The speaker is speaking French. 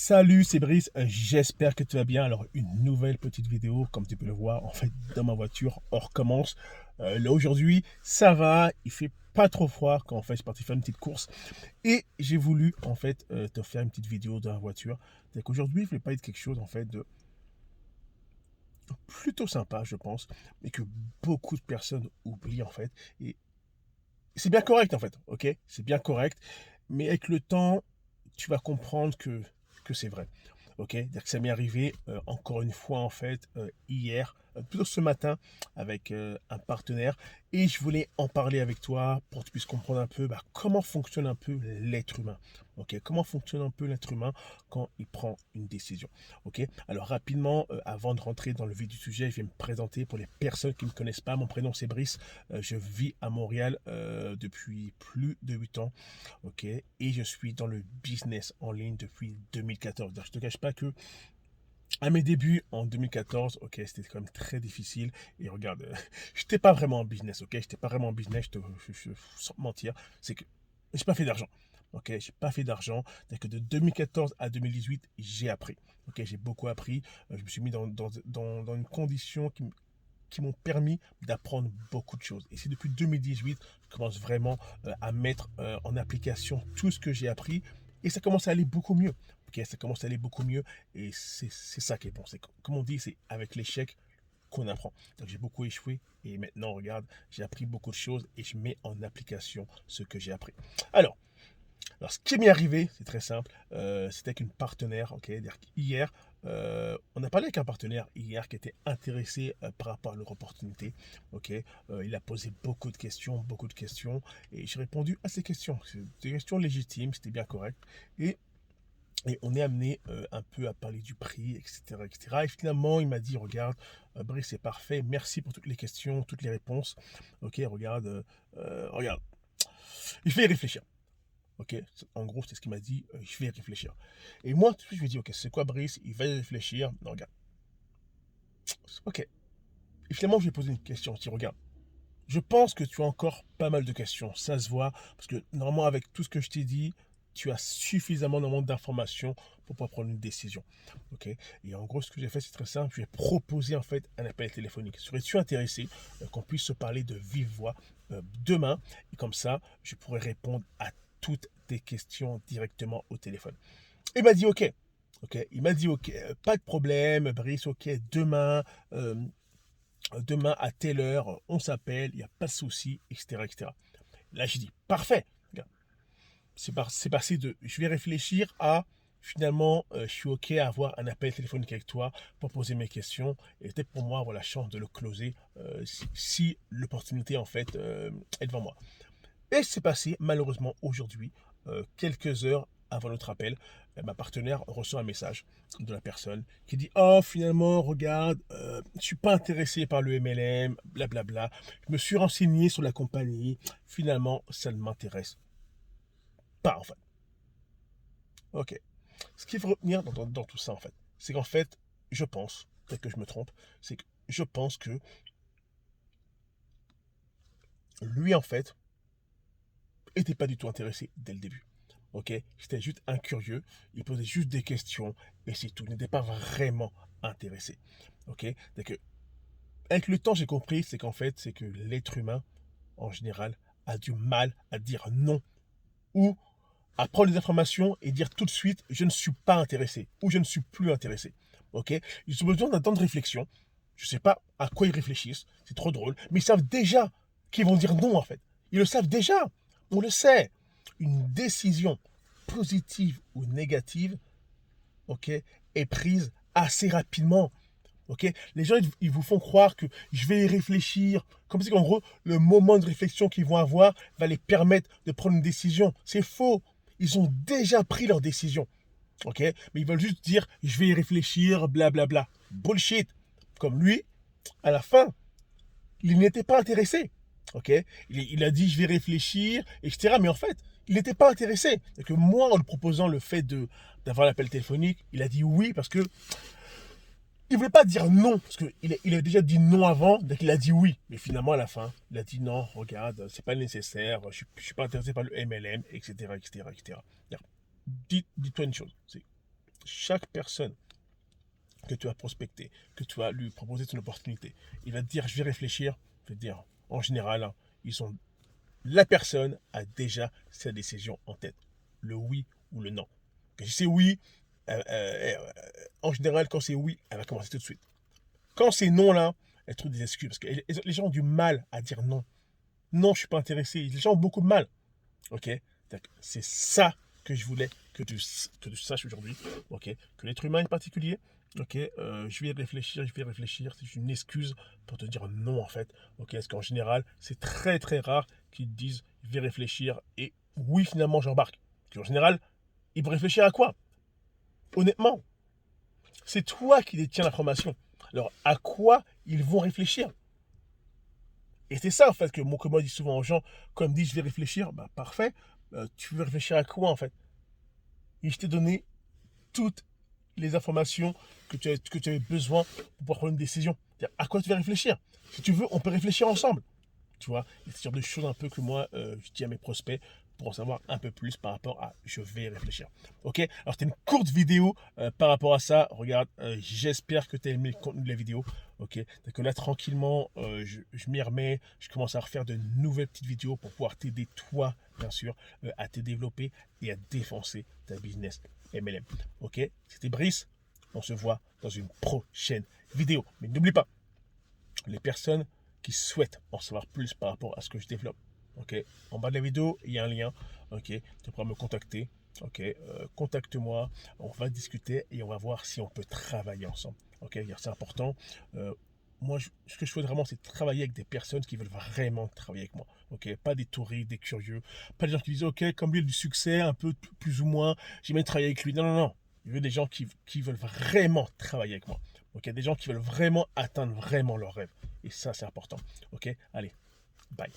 Salut, c'est Brice, j'espère que tu vas bien. Alors, une nouvelle petite vidéo, comme tu peux le voir, en fait, dans ma voiture, on recommence. Là, aujourd'hui, ça va, il fait pas trop froid quand en fait, je suis parti faire une petite course. Et j'ai voulu, en fait, te faire une petite vidéo dans la voiture. C'est qu'aujourd'hui, je vais parler de quelque chose, en fait, de plutôt sympa, je pense, mais que beaucoup de personnes oublient, en fait. Et c'est bien correct, en fait, ok? C'est bien correct, mais avec le temps, tu vas comprendre que c'est vrai. Ok, c'est-à-dire que ça m'est arrivé encore une fois en fait hier, plutôt ce matin, avec un partenaire, et je voulais en parler avec toi pour que tu puisses comprendre un peu comment fonctionne un peu l'être humain. Ok, comment fonctionne un peu l'être humain quand il prend une décision. Ok, alors rapidement, avant de rentrer dans le vif du sujet, je vais me présenter pour les personnes qui ne me connaissent pas. Mon prénom c'est Brice, je vis à Montréal depuis plus de 8 ans. Ok, et je suis dans le business en ligne depuis 2014. Donc, je te cache pas que à mes débuts en 2014, ok, c'était quand même très difficile. Et regarde, je n'étais pas vraiment en business, ok, j'étais pas vraiment en business, sans mentir, c'est que j'ai pas fait d'argent. Ok, j'ai pas fait d'argent. C'est que de 2014 à 2018, j'ai appris. Ok, j'ai beaucoup appris. Je me suis mis dans une condition qui m'ont permis d'apprendre beaucoup de choses. Et c'est depuis 2018 que je commence vraiment à mettre en application tout ce que j'ai appris. Et ça commence à aller beaucoup mieux. Ok, ça commence à aller beaucoup mieux. Et c'est ça qui est bon. C'est, comme on dit, c'est avec l'échec qu'on apprend. Donc j'ai beaucoup échoué. Et maintenant, regarde, j'ai appris beaucoup de choses et je mets en application ce que j'ai appris. Alors, ce qui m'est arrivé, c'est très simple. C'était avec une partenaire, ok. Hier, on a parlé avec un partenaire hier qui était intéressé par rapport à leur opportunité, ok. Il a posé beaucoup de questions, et j'ai répondu à ces questions. C'est des questions légitimes, c'était bien correct. Et, et on est amené un peu à parler du prix, etc., etc. Et finalement, il m'a dit, regarde, Brice, c'est parfait. Merci pour toutes les questions, toutes les réponses. Ok, regarde. Je vais y réfléchir. Ok, en gros, c'est ce qu'il m'a dit. Je vais y réfléchir. Et moi, tout de suite, je lui ai dit, ok, c'est quoi Brice? Il va y réfléchir. Non, regarde. Ok. Et finalement, je lui ai posé une question. Je lui ai dit, regarde, je pense que tu as encore pas mal de questions. Ça se voit. Parce que normalement, avec tout ce que je t'ai dit, tu as suffisamment d'informations pour pouvoir prendre une décision. Ok. Et en gros, ce que j'ai fait, c'est très simple. Je lui ai proposé en fait un appel téléphonique. Serais-tu intéressé qu'on puisse se parler de vive voix demain? Et comme ça, je pourrais répondre à toutes tes questions directement au téléphone. Il m'a dit OK. OK. Il m'a dit OK. Pas de problème, Brice. OK. Demain à telle heure, on s'appelle. Il n'y a pas de souci, etc., etc. Là, j'ai dit parfait. C'est passé de je vais réfléchir à finalement, je suis OK à avoir un appel téléphonique avec toi pour poser mes questions et peut-être pour moi avoir la chance de le closer si l'opportunité en fait est devant moi. Et c'est passé, malheureusement, aujourd'hui, quelques heures avant notre appel, ma partenaire reçoit un message de la personne qui dit: Oh, finalement, regarde, je ne suis pas intéressé par le MLM, blablabla. Je me suis renseigné sur la compagnie. Finalement, ça ne m'intéresse pas, en fait. Ok. Ce qu'il faut retenir dans tout ça, en fait, c'est qu'en fait, je pense, peut-être que je me trompe, c'est que je pense que lui, en fait, était pas du tout intéressé dès le début. Ok, c'était juste un curieux, il posait juste des questions et c'est tout. Il n'était pas vraiment intéressé. Ok, donc avec le temps j'ai compris, c'est qu'en fait c'est que l'être humain en général a du mal à dire non ou à prendre les informations et dire tout de suite je ne suis pas intéressé ou je ne suis plus intéressé. Ok, ils ont besoin d'un temps de réflexion. Je ne sais pas à quoi ils réfléchissent, c'est trop drôle, mais ils savent déjà qu'ils vont dire non en fait. Ils le savent déjà, on le sait. Une décision positive ou négative, ok, est prise assez rapidement. Ok, les gens ils vous font croire que je vais y réfléchir, comme si en gros le moment de réflexion qu'ils vont avoir va les permettre de prendre une décision. C'est faux. Ils ont déjà pris leur décision. Ok, mais ils veulent juste dire je vais y réfléchir, blablabla. Bullshit. Comme lui, à la fin, il n'était pas intéressé. Ok, il a dit je vais réfléchir, etc. Mais en fait, il n'était pas intéressé. Et que moi, en lui proposant le fait d'avoir l'appel téléphonique, il a dit oui parce que il voulait pas dire non, parce qu'il a déjà dit non avant, donc il a dit oui. Mais finalement, à la fin, il a dit non, regarde, c'est pas nécessaire, je suis pas intéressé par le MLM, etc., etc., etc. Dis-toi une chose, chaque personne que tu as prospecté, que tu as lui proposé ton opportunité, il va te dire, je vais réfléchir. Je vais te dire, en général, hein, la personne a déjà sa décision en tête. Le oui ou le non. Que si c'est oui, en général, quand c'est oui, elle va commencer tout de suite. Quand c'est non, là, elle trouve des excuses. Parce que les gens ont du mal à dire non. Non, je ne suis pas intéressé. Les gens ont beaucoup de mal. Ok? C'est ça que je voulais que tu saches aujourd'hui. Ok? Que l'être humain est particulier. Ok? Je vais réfléchir. C'est une excuse pour te dire non, en fait. Ok? Parce qu'en général, c'est très très rare qu'ils te disent je vais réfléchir et oui, finalement, j'embarque. En général, ils vont réfléchir à quoi? Honnêtement, c'est toi qui détiens l'information. Alors, à quoi ils vont réfléchir? Et c'est ça, en fait, que moi dis souvent aux gens, quand ils me disent je vais réfléchir, bah parfait, tu veux réfléchir à quoi, en fait? Et je t'ai donné toutes les informations que tu avais besoin pour pouvoir prendre une décision. C'est-à-dire, à quoi tu vas réfléchir? Si tu veux, on peut réfléchir ensemble. Tu vois, c'est ce genre de choses un peu que moi, je dis à mes prospects pour en savoir un peu plus par rapport à je vais réfléchir. Ok? Alors, c'était une courte vidéo par rapport à ça. Regarde, j'espère que tu as aimé le contenu de la vidéo. Ok? Donc là, tranquillement, je m'y remets. Je commence à refaire de nouvelles petites vidéos pour pouvoir t'aider, toi, bien sûr, à te développer et à défoncer ta business MLM. Ok? C'était Brice. On se voit dans une prochaine vidéo. Mais n'oublie pas, les personnes qui souhaitent en savoir plus par rapport à ce que je développe. Ok, en bas de la vidéo, il y a un lien. Ok, tu pourras me contacter. Ok, contacte-moi, on va discuter et on va voir si on peut travailler ensemble. Ok, c'est important. Moi, ce que je souhaite vraiment, c'est travailler avec des personnes qui veulent vraiment travailler avec moi. Ok, pas des touristes, des curieux, pas des gens qui disent ok, comme lui il a du succès, un peu plus ou moins, j'aimerais travailler avec lui. Non, non, non. Je veux des gens qui veulent vraiment travailler avec moi. Ok, des gens qui veulent vraiment atteindre vraiment leurs rêves. Et ça, c'est important. Ok, allez, bye.